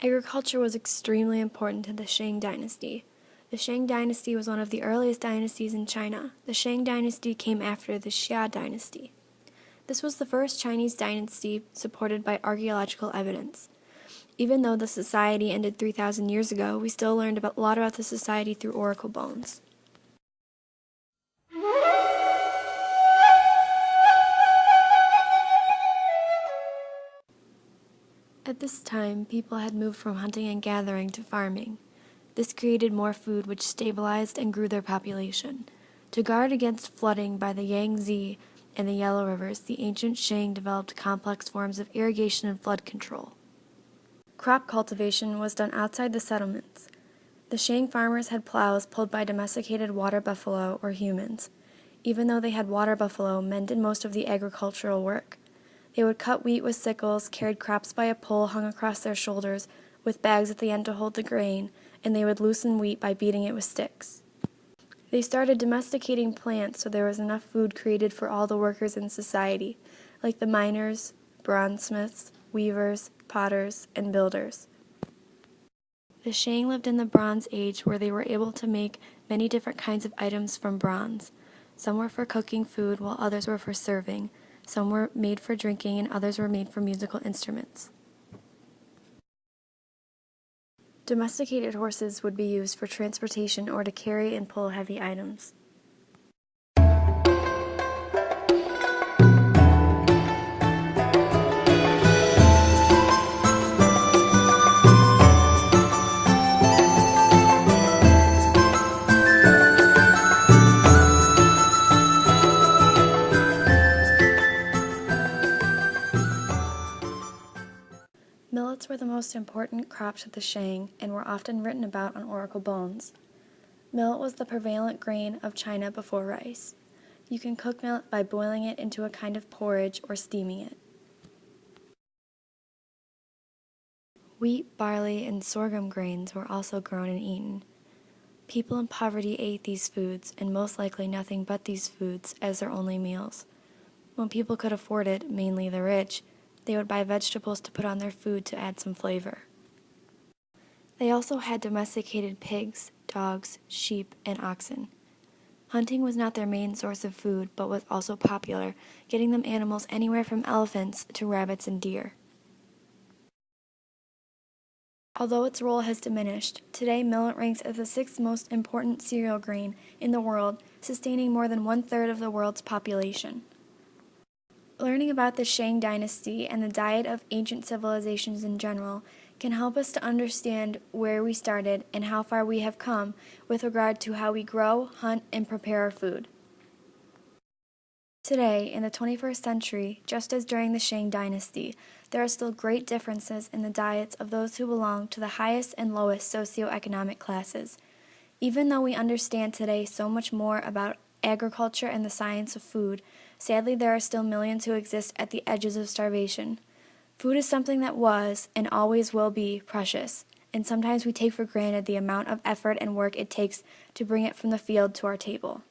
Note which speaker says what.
Speaker 1: Agriculture was extremely important to the Shang Dynasty. The Shang Dynasty was one of the earliest dynasties in China. The Shang Dynasty came after the Xia Dynasty. This was the first Chinese dynasty supported by archaeological evidence. Even though the society ended 3,000 years ago, we still learned a lot about the society through oracle bones. At this time, people had moved from hunting and gathering to farming. This created more food, which stabilized and grew their population. To guard against flooding by the Yangtze and the Yellow Rivers, the ancient Shang developed complex forms of irrigation and flood control. Crop cultivation was done outside the settlements. The Shang farmers had plows pulled by domesticated water buffalo or humans. Even though they had water buffalo, men did most of the agricultural work. They would cut wheat with sickles, carried crops by a pole hung across their shoulders, with bags at the end to hold the grain, and they would loosen wheat by beating it with sticks. They started domesticating plants so there was enough food created for all the workers in society, like the miners, bronzesmiths, weavers, potters, and builders. The Shang lived in the Bronze Age, where they were able to make many different kinds of items from bronze. Some were for cooking food, while others were for serving. Some were made for drinking, and others were made for musical instruments. Domesticated horses would be used for transportation or to carry and pull heavy items. Millets were the most important crops of the Shang and were often written about on oracle bones. Millet was the prevalent grain of China before rice. You can cook millet by boiling it into a kind of porridge or steaming it. Wheat, barley, and sorghum grains were also grown and eaten. People in poverty ate these foods, and most likely nothing but these foods, as their only meals. When people could afford it, mainly the rich, they would buy vegetables to put on their food to add some flavor. They also had domesticated pigs, dogs, sheep, and oxen. Hunting was not their main source of food, but was also popular, getting them animals anywhere from elephants to rabbits and deer. Although its role has diminished, today millet ranks as the sixth most important cereal grain in the world, sustaining more than 1/3 of the world's population. Learning about the Shang Dynasty and the diet of ancient civilizations in general can help us to understand where we started and how far we have come with regard to how we grow, hunt, and prepare our food. Today, in the 21st century, just as during the Shang Dynasty, there are still great differences in the diets of those who belong to the highest and lowest socioeconomic classes. Even though we understand today so much more about agriculture and the science of food, sadly there are still millions who exist at the edges of starvation. Food is something that was, and always will be, precious, and sometimes we take for granted the amount of effort and work it takes to bring it from the field to our table.